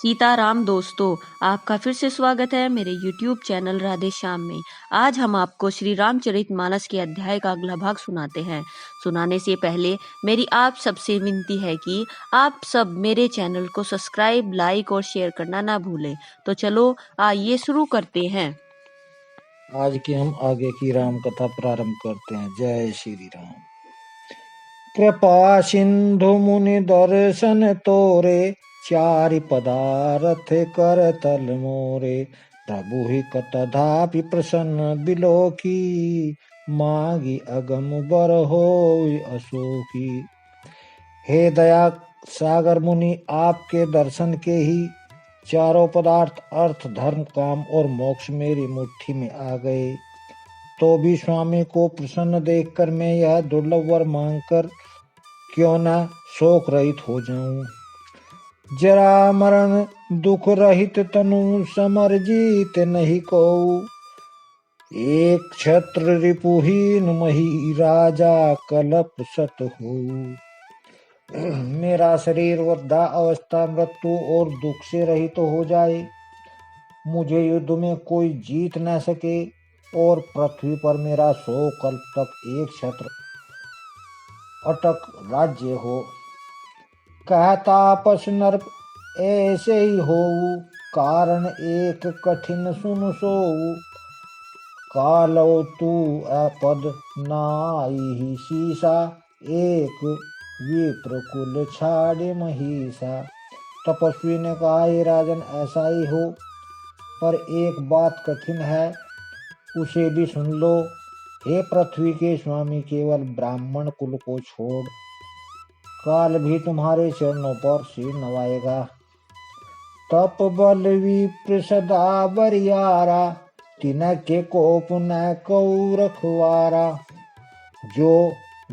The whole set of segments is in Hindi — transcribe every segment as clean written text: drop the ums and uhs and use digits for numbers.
सीताराम दोस्तों, आपका फिर से स्वागत है मेरे YouTube चैनल राधे श्याम में। आज हम आपको श्री रामचरितमानस के अध्याय का अगला भाग सुनाते हैं। सुनाने से पहले मेरी आप सबसे विनती है कि आप सब मेरे चैनल को सब्सक्राइब, लाइक और शेयर करना ना भूलें। तो चलो आइए शुरू करते हैं। आज की हम आगे की राम कथा प्रारंभ करते हैं। जय श्री राम। कृपा सिंधु मुनि दर्शन तोरे, चारि पदारथ कर तल मोरे। प्रभु ही कतधापि प्रसन्न बिलोकी, मागी अगम बर होई अशोकी। हे दया सागर मुनि, आपके दर्शन के ही चारों पदार्थ अर्थ, धर्म, काम और मोक्ष मेरी मुट्ठी में आ गए। तो भी स्वामी को प्रसन्न देखकर मैं यह दुर्लभ वर मांगकर क्यों न शोक रहित हो जाऊं। जरा मरण दुख रहित तनु, समर जीत नहीं को। एक छत्र रिपुहीन मही, राजा कलप सत हो। मेरा शरीर वृद्धा अवस्था, मृत्यु और दुख से रहित हो जाए, मुझे युद्ध में कोई जीत न सके और पृथ्वी पर मेरा 100 कल्प तक एक छत्र अटक राज्य हो। कहता पस नर ऐसे ही होऊ, कारण एक कठिन सुन सोऊ। कालो तू अपद नाई ही सीसा, एक विप्र कुल छाड़े महिषा। तपस्वी ने कहा, हे राजन ऐसा ही हो, पर एक बात कठिन है, उसे भी सुन लो। हे पृथ्वी के स्वामी, केवल ब्राह्मण कुल को छोड़ काल भी तुम्हारे चरणों पर सिर नवाएगा। तप बल विप्र सदा बरियारा, तिनके कोप न कऊ रखवारा। जो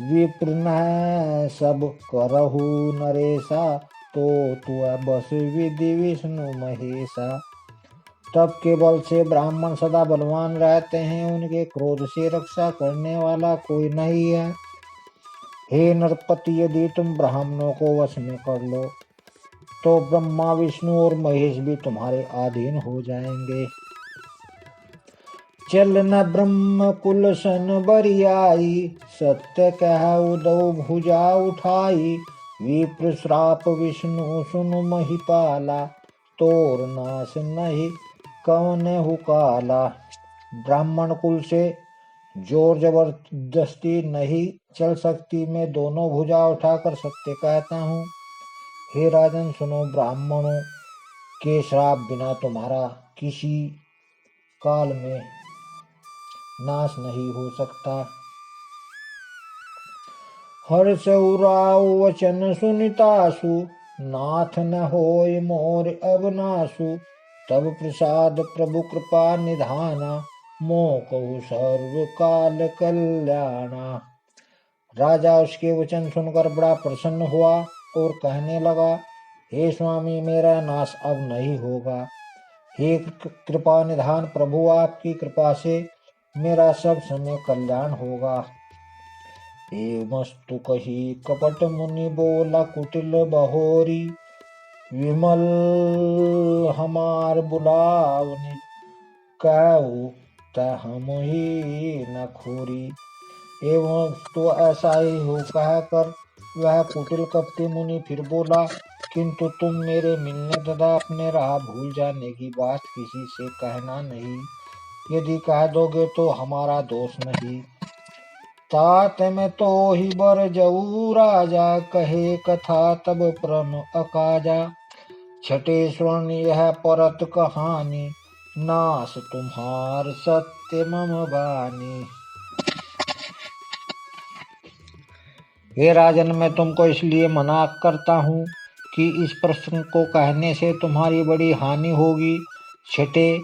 विप्र न सब करहु नरेशा, तो तू बस विधि विष्णु महेशा। तप के बल से ब्राह्मण सदा बलवान रहते हैं, उनके क्रोध से रक्षा करने वाला कोई नहीं है। हे नरपति, यदि तुम ब्राह्मणों को वश में कर लो, तो ब्रह्मा विष्णु और महेश भी तुम्हारे अधीन हो जाएंगे। चल न ब्रह्म कुल सन बरियाई, सत्य कह उदो भुजा उठाई। विप्र श्राप विष्णु सुनु महिपाला, तोर नाश नहीं कौन हुकाला। ब्राह्मण कुल से जोर जबरदस्ती नहीं चल सकती, मैं दोनों भुजा उठाकर सत्य कहता हूँ। हे राजन सुनो, ब्राह्मणों के श्राप बिना तुम्हारा किसी काल में नाश नहीं हो सकता। हर्ष उराव वचन सुनितासु, नाथ न होय मोर अब नासु। तब प्रसाद प्रभु कृपा निधाना, मोकहु सर्व काल कल्याणा। राजा उसके वचन सुनकर बड़ा प्रसन्न हुआ और कहने लगा, हे स्वामी, मेरा नाश अब नहीं होगा। हे कृपा निधान प्रभु, आपकी कृपा से मेरा सब समय कल्याण होगा। एवमस्तु कही कपट मुनि बोला, कुटिल बहोरी। विमल हमार बुलावनी, कहू हम ही न खोरी। एवं तो ऐसा ही हो कहकर वह कुटिल कपटी मुनि फिर बोला, किंतु तुम मेरे मिलने तथा अपने राह भूल जाने की बात किसी से कहना नहीं। यदि कह दोगे तो हमारा दोष नहीं। तात में तो ही बर जऊ राजा, कहे कथा तब परम अकाजा। छठे स्वर्ण यह परत कहानी, नाश तुम्हार सत्य मम बानी। हे राजन, मैं तुमको इसलिए मना करता हूँ कि इस प्रश्न को कहने से तुम्हारी बड़ी हानि होगी। छठे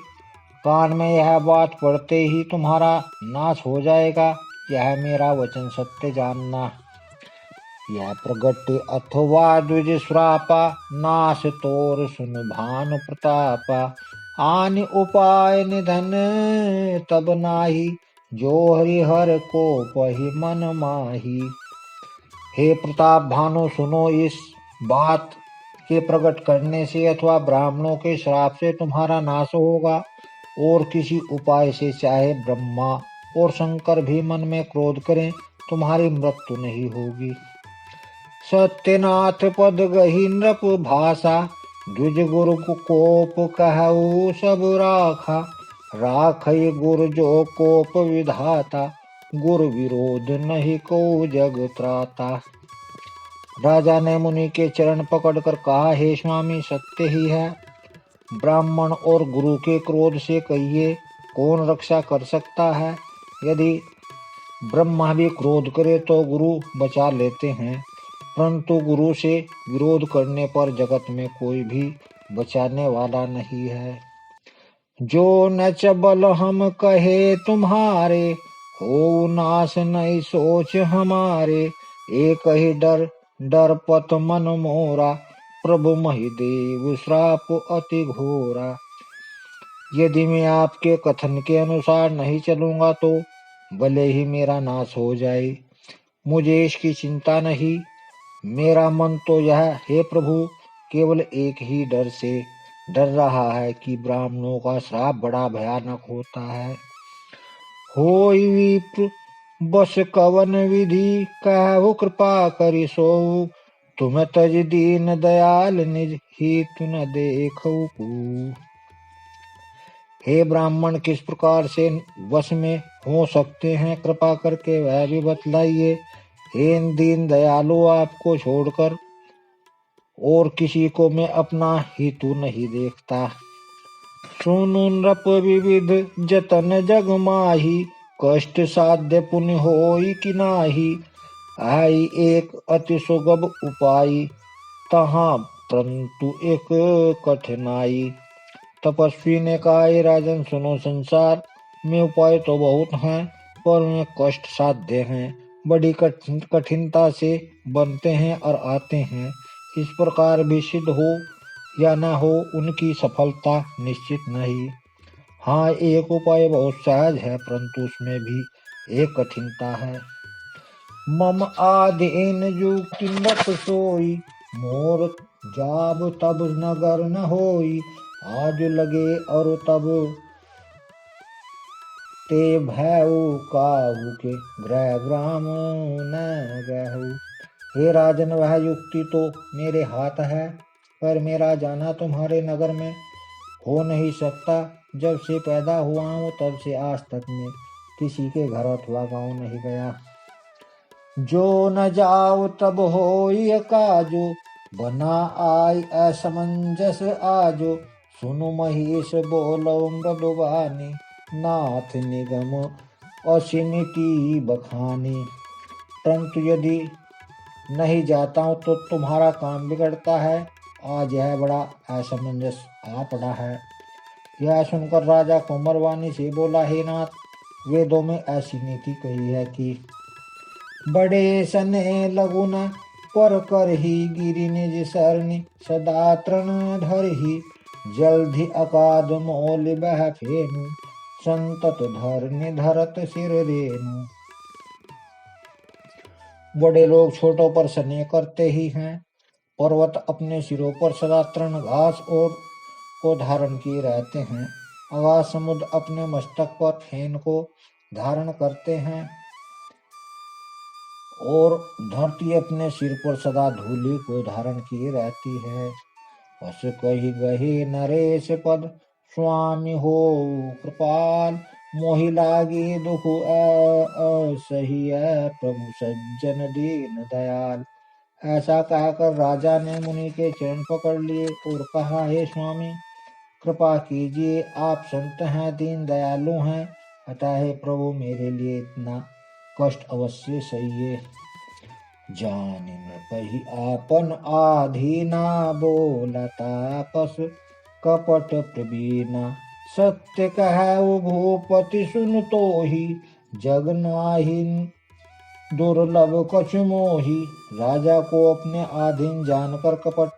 कान में यह बात पड़ते ही तुम्हारा नाश हो जाएगा, यह मेरा वचन सत्य जानना। यह प्रगट अथवा द्विज श्रापा, नाश तोर सुन भानु प्रतापा। आन उपाय निधन तब नाही, जो हरिहर को पहि मन माही। हे प्रताप भानु, सुनो इस बात के प्रकट करने से अथवा ब्राह्मणों के श्राप से तुम्हारा नाश होगा, और किसी उपाय से चाहे ब्रह्मा और शंकर भी मन में क्रोध करें, तुम्हारी मृत्यु नहीं होगी। सत्यनाथ पद गही नृप भाषा, द्विज गुरु कोप कहऊ सब राखा। राखई गुरु जो कोप विधाता, गुरु विरोध नहीं को जग त्राता। राजा ने मुनि के चरण पकड़कर कहा, हे स्वामी, सत्य ही है। ब्राह्मण और गुरु के क्रोध से कहिए, कौन रक्षा कर सकता है? यदि ब्रह्मा भी क्रोध करे तो गुरु बचा लेते हैं, परंतु गुरु से विरोध करने पर जगत में कोई भी बचाने वाला नहीं है। जो न चबल हम कहे तुम्हारे, हो नाश नहीं सोच हमारे। एक ही डर डरपत मन मोरा, प्रभु महिदेव श्राप अति घोरा। यदि मैं आपके कथन के अनुसार नहीं चलूंगा तो भले ही मेरा नाश हो जाए, मुझे इसकी चिंता नहीं। मेरा मन तो यह, हे प्रभु, केवल एक ही डर से डर रहा है कि ब्राह्मणों का श्राप बड़ा भयानक होता है। होई विप्र बस कवन विधि, कहु कृपा करि सोऊ। तुम तज दीन दयाल, निज हित न देखऊ को। हे ब्राह्मण, किस प्रकार से वश में हो सकते हैं, कृपा करके वह भी बतलाइए। हे दीन दयालु, आपको छोड़कर और किसी को मैं अपना हितु नहीं देखता। सुनु नृप विविध जतन जग माही, कष्ट साध्य पुण्य होई कि नाही। आई एक अति सुगम उपाय, तहाँ परंतु एक कठिनाई। तपस्वी ने कहा, राजन सुनो, संसार में उपाय तो बहुत हैं, पर उन्हें कष्ट साध्य हैं, बड़ी कठिनता से बनते हैं और आते हैं। इस प्रकार भी सिद्ध हो या न हो, उनकी सफलता निश्चित नहीं। हाँ, एक उपाय बहुत सहज है, परंतु उसमें भी एक कठिनता है। मम आधीन युक्ति नृप सोई, मोर जाब तब नगर न होई। आज लगे और तब ते भैऊ काहू के, ग्रह ग्राम न गहू। हे राजन, वह युक्ति तो मेरे हाथ है, पर मेरा जाना तुम्हारे नगर में हो नहीं सकता। जब से पैदा हुआ हूँ तब से आज तक मैं किसी के घर अथवा गाँव नहीं गया। जो न जाओ तब होई काजो, बना आई असमंजस आजो। सुनु महेश बोलो मृदुवानी, नाथ निगम असिनिति बखानी। परंतु यदि नहीं जाता हूँ तो तुम्हारा काम बिगड़ता है। आज यह बड़ा असमंजस आ पड़ा है। यह सुनकर राजा कोमरवाणी से बोला, हे नाथ, वेदों में ऐसी नीति कही है कि बड़े सने लगुन पर कर ही, गिरि निज सरनि सदा तृण धर ही। जल्दि अकाद मोल बह फेनु, संतत धर निधरत सिर रेनु। बड़े लोग छोटों पर स्नेह करते ही हैं। पर्वत अपने सिरों पर सदा तृण घास और को धारण किए रहते हैं। आकाश समुद्र अपने मस्तक पर फेन को धारण करते हैं, और धरती अपने सिर पर सदा धूलि को धारण किए रहती है। बस कही गहे नरेश पद, स्वामी हो कृपाल। मोहि लागे दुख सही है, प्रभु सज्जन दीन दयाल। ऐसा कहकर राजा ने मुनि के चरण पकड़ लिए और कहा, हे स्वामी, कृपा कीजिए, आप संत हैं, दीन दयालु हैं, अतः हे प्रभु, मेरे लिए इतना कष्ट अवश्य सहिए। जानि नृपहि आपन आधीना, बोला तापस कपट प्रवीणा। सत्य कहु भूपति सुन तो ही, जग नाहिन दुर्लभ कछु मोही। राजा को अपने अधीन जानकर कपट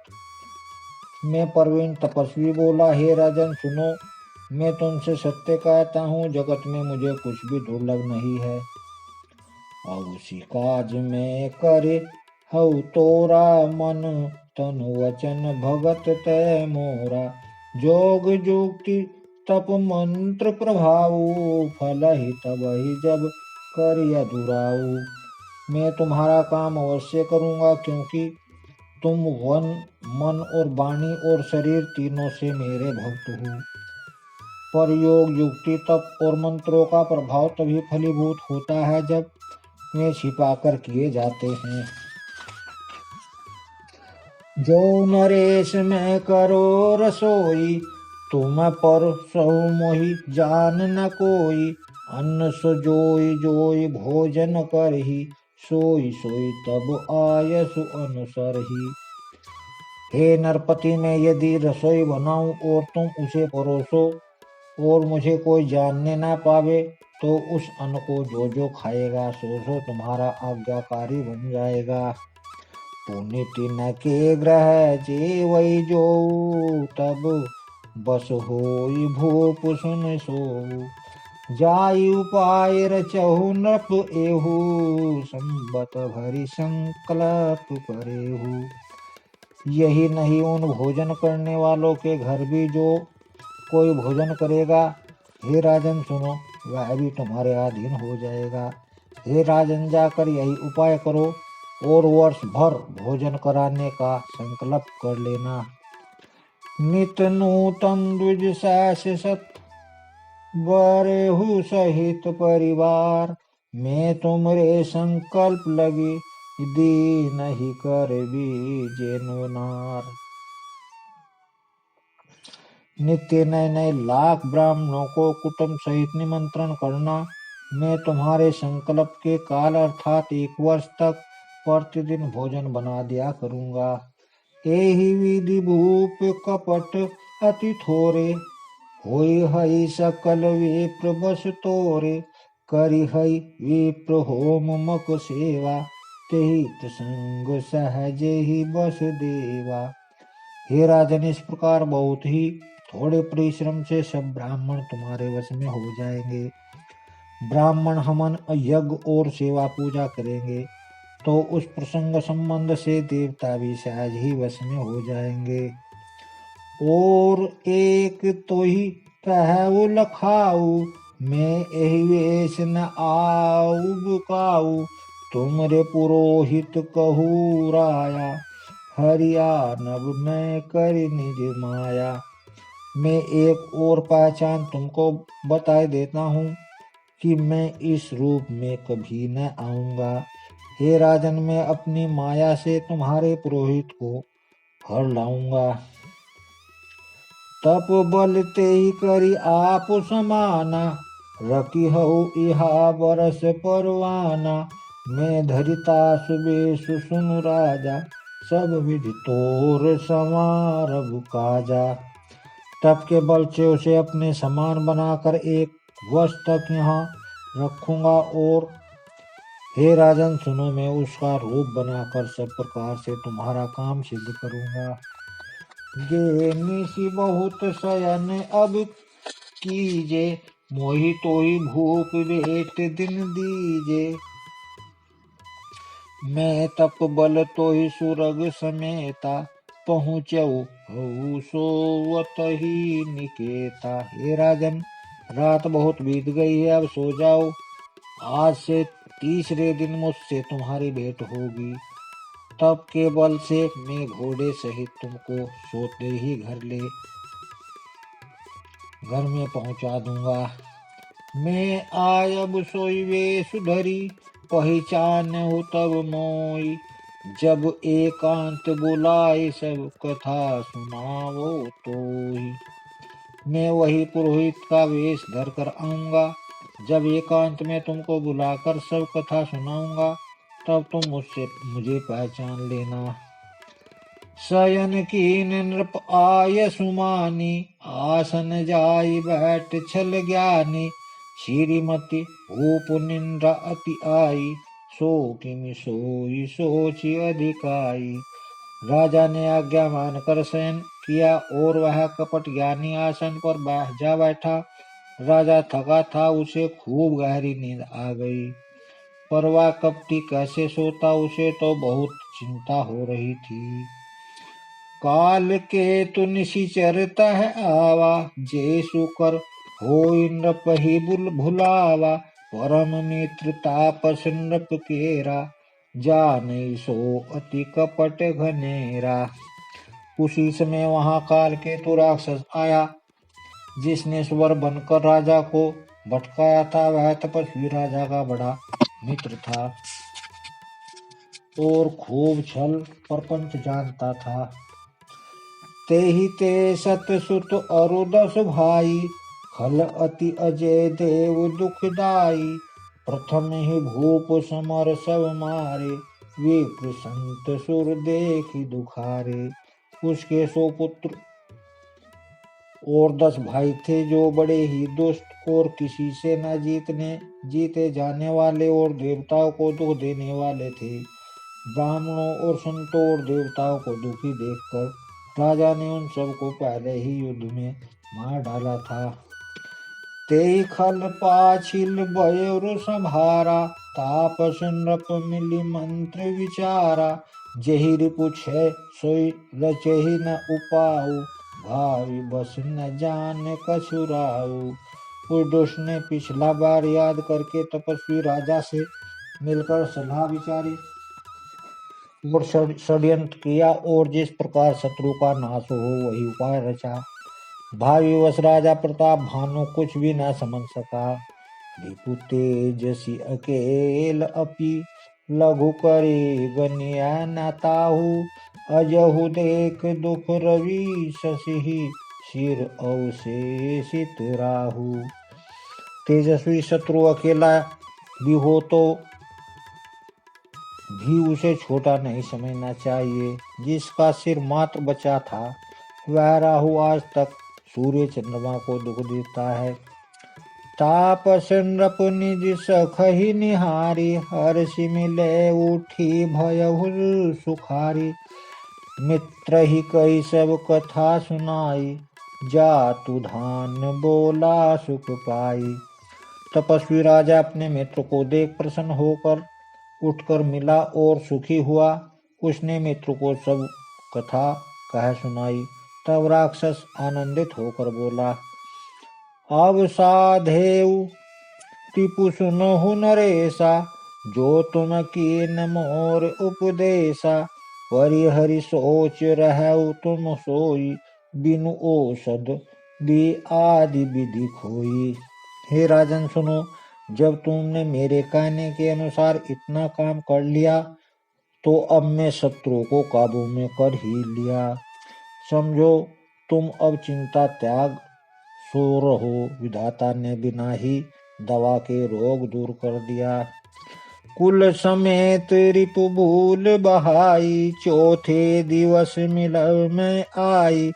में प्रवीण तपस्वी बोला, हे राजन सुनो, मैं तुमसे सत्य कहता हूँ, जगत में मुझे कुछ भी दुर्लभ नहीं है। और उसी काज में करे हऊ तोरा मन, तनु वचन भगत तय मोरा। जोग जुक्ति तप मंत्र प्रभाऊ, फल ही तब ही जब करिया दुराऊ। मैं तुम्हारा काम अवश्य करूंगा, क्योंकि तुम मन और वाणी और शरीर तीनों से मेरे भक्त हो। पर योग युक्ति तप और मंत्रों का प्रभाव तभी फलीभूत होता है जब वे छिपाकर किए जाते हैं। जो नरेश में करो रसोई, तुम पर सो मोहि जान न कोई। अन्न सो जोई जोई भोजन करही, सोई सोई तब आयसु अनुसरही। हे नरपति, मैं यदि रसोई बनाऊं और तुम उसे परोसो और मुझे कोई जानने ना पावे, तो उस अन्न को जो जो खाएगा सो तुम्हारा आज्ञाकारी बन जाएगा। पुनीति न के ग्रह जे वही जो, तब बस होई भूप सुन सो। जाई उपाय रचहु नृप एहू, संबत भरी संकल्प करेहू। यही नहीं, उन भोजन करने वालों के घर भी जो कोई भोजन करेगा, हे राजन सुनो, वह भी तुम्हारे अधीन हो जाएगा। हे राजन, जाकर यही उपाय करो और वर्ष भर भोजन कराने का संकल्प कर लेना। नित नूतन द्विज सास सत, बरेहु सहित परिवार। मैं तुमरे संकल्प लगी, दी नहीं कर भी जेनु नार। नित्य नए नए लाख ब्राह्मणों को कुटुंब सहित निमंत्रण करना। मैं तुम्हारे संकल्प के काल अर्थात 1 वर्ष तक प्रतिदिन भोजन बना दिया करूंगा। एहि विधि भूप कपट अति थोरे, होई हई सकल विप्र बस तोरे। करि हई विप्र होम मक सेवा, तेहि प्रसंग सहज ही बस देवा। हे राजन, इस प्रकार बहुत ही थोड़े परिश्रम से सब ब्राह्मण तुम्हारे वश में हो जाएंगे। ब्राह्मण हवन यज्ञ और सेवा पूजा करेंगे तो उस प्रसंग संबंध से देवता भी सहज ही वश में हो जाएंगे। और एक तो ही कहु लखाऊ, मैं एहि वेश न आऊ बुकाऊ। तुमरे पुरोहित कहू राया, हरिया नभ मैं कर निज माया। मैं एक और पहचान तुमको बता देता हूँ कि मैं इस रूप में कभी न आऊंगा। हे राजन, मैं अपनी माया से तुम्हारे पुरोहित को हर लाऊंगा। तप बल ते ही करी आप समाना, रखी हऊ इहा बरस परवाना। मैं धरिता सुबेश सुन राजा, सब विधि तोर समारभ काजा। तप के बल से उसे अपने समान बनाकर 1 वर्ष तक यहाँ रखूंगा। और हे राजन सुनो, मैं उसका रूप बनाकर सब प्रकार से तुम्हारा काम सिद्ध करूंगा। गे निशि बहुत शयन अब कीजे, मोहि तोहि भूप भेट दिन दीजे। मैं तप बल तोहि सुरग समेता, पहुँचऊ हऊ सोवत ही निकेता। हे राजन, रात बहुत बीत गई है, अब सो जाओ। आज से तीसरे दिन मुझसे तुम्हारी भेंट होगी। तप के बल से मैं घोड़े सहित तुमको सोते ही घर में पहुंचा दूंगा। मैं आयब सोई वेश धरी, पहचान हो तब मोई। जब एकांत बुलाए सब कथा सुनावो तोहि। मैं वही पुरोहित का वेश धर कर आऊंगा। जब एकांत में तुमको बुलाकर सब कथा सुनाऊंगा, तब तुम मुझे पहचान लेना। शयन कीन नृप आय सुमानी, आसन जाई बैठ छल ज्ञानी। श्रीमती भूप निंद्रा अति आई, सो किमि सोई सोची अधिकाई। राजा ने आज्ञा मानकर शयन किया और वह कपट ज्ञानी आसन पर जा बैठा। राजा थका था, उसे खूब गहरी नींद आ गई। पर वह कपटी कैसे सोता, उसे तो बहुत चिंता हो रही थी। काल के तु निशिचर तह आवा, जेसु कर होई नृप ही भुलावा। परम मित्र तापस नृप केरा, जानै सो अति कपट घनेरा। उसी समय वहां काल केतु राक्षस आया, जिसने स्वर बनकर राजा को भटकाया था। वह तपस्वी राजा का बड़ा मित्र था और खूब छल प्रपंच जानता था। तेहि ते सत सुत अरु 10 भाई, खल अति अजय देव दुखदाई। प्रथम ही भूप समर सब मारे, विप्र संत सुर देखि दुखारे। उसके 100 पुत्र और 10 भाई थे, जो बड़े ही दुष्ट और किसी से न जीते जाने वाले और देवताओं को दुख देने वाले थे। ब्राह्मणों और संतों और देवताओं को दुखी देखकर राजा ने उन सबको पहले ही युद्ध में मार डाला था। तेई खल पाछिल बयरु संभारा, तापस नृप मिली मंत्र विचारा। जहि रिपु छय सोई रचहि न उपाऊ, भावी बस न जान कछुराऊ। उस दुष्ट ने पिछला बार याद करके तपस्वी राजा से मिलकर सलाह विचारी और षड्यंत्र किया, और जिस प्रकार शत्रु का नाश हो वही उपाय रचा। भावी वश राजा प्रताप भानु कुछ भी न समझ सका। रिपु तेजसी अकेल अपि, लघु करे गनिया न ताहु। अजहु देख दुख रवि शशि, सिर अवशेषित राहु। तेजस्वी शत्रु अकेला भी हो तो भी उसे छोटा नहीं समझना चाहिए। जिसका सिर मात्र बचा था, वह राहु आज तक सूर्य चंद्रमा को दुख देता है। तापस नृप निज सखहि निहारी, हर्षि मिले उठी भयहुल सुखारी। मित्र ही कई सब कथा सुनाई, जातु धान बोला सुख पाई। तपस्वी राजा अपने मित्र को देख प्रसन्न होकर उठकर मिला और सुखी हुआ। उसने मित्र को सब कथा कह सुनाई। तब राक्षस आनंदित होकर बोला, अब साधेव टिपु सुनहु नरेशा, जो तुम कीन मोर उपदेशा। परिहरि सोच रहु तुम सोई, बिनु औषध भी आदि विधि खोई। हे राजन सुनो, जब तुमने मेरे कहने के अनुसार इतना काम कर लिया, तो अब मैं शत्रु को काबू में कर ही लिया। समझो, तुम अब चिंता त्याग सो रहो। विधाता ने बिना ही दवा के रोग दूर कर दिया। कुल समेत रिपु भूल बहाई, चौथे दिवस मिलव में आई।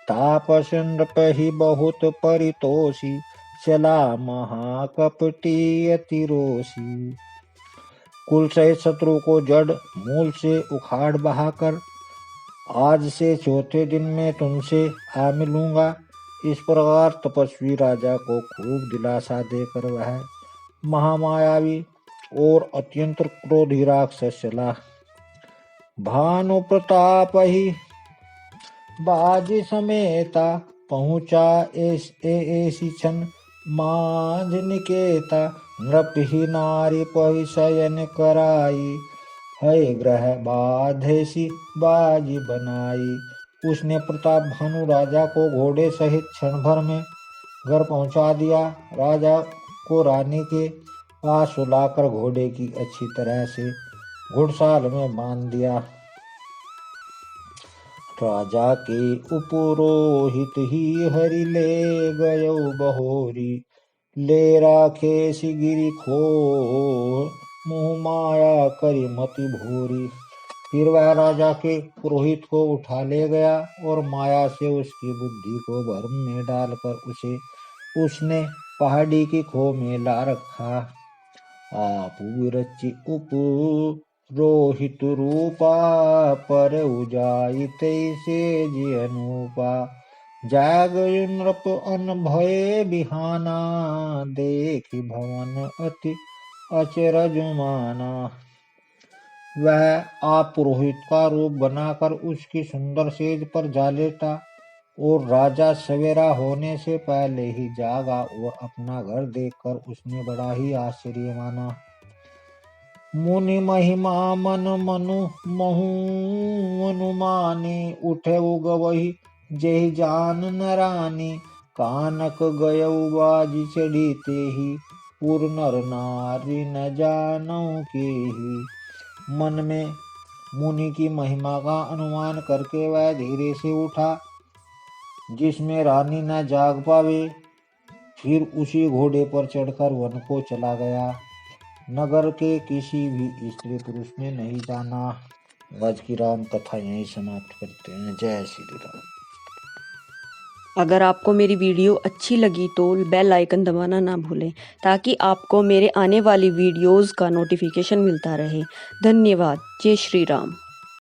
तापस नृप ही बहुत परितोषी, चला महाकपटी अति रोषी। कुल सहित शत्रु को जड़ मूल से उखाड़ बहाकर आज से चौथे दिन में तुमसे आ मिलूंगा। इस प्रकार तपस्वी राजा को खूब दिलासा देकर वह महामायावी और अत्यंत क्रोधी राक्षस चला। भानु प्रताप ही बाजी समेता, पहुंचा ऐसी क्षण मांझ निकेता। नृप ही नारी पहि शयन कराई, है ग्रह बाधेसी बाजी बनाई। उसने प्रताप भानु राजा को घोड़े सहित क्षण भर में घर पहुंचा दिया। राजा को रानी के पास सुलाकर घोड़े की अच्छी तरह से घुड़साल में बांध दिया। राजा के उपरोहित ही हरि ले गयो बहोरी, ले राखे सिगिरी खो मुँह माया करी मति भूरी। फिर वह राजा के पुरोहित को उठा ले गया और माया से उसकी बुद्धि को भ्रम में डालकर उसने पहाड़ी की खो में ला रखा। आप विरचि उपरोहित रूपा, पर उजाई तैसे जी अनूपा। जाग नृप अन भय बिहाना, देखि भवन अति अचरज माना। वह आप पुरोहित का रूप बनाकर उसकी सुंदर सेज पर जा लेटा और राजा सवेरा होने से पहले ही जागा और अपना घर देखकर उसने बड़ा ही आश्चर्य माना। मुनि महिमा मन मनु महु अनुमानी, उठे उगवही जय जान नरानी। कानक गयउ बाजी चढ़ी तेहि, पुर नर नारी न जानौ केहि। मन में मुनि की महिमा का अनुमान करके वह धीरे से उठा जिसमें रानी न जाग पावे। फिर उसी घोड़े पर चढ़कर वन को चला गया। नगर के किसी भी स्त्री पुरुष ने नहीं जाना। आज की राम कथा यहीं समाप्त करते हैं। जय श्री राम। अगर आपको मेरी वीडियो अच्छी लगी तो बेल आइकन दबाना ना भूलें ताकि आपको मेरे आने वाली वीडियोस का नोटिफिकेशन मिलता रहे। धन्यवाद। जय श्री राम।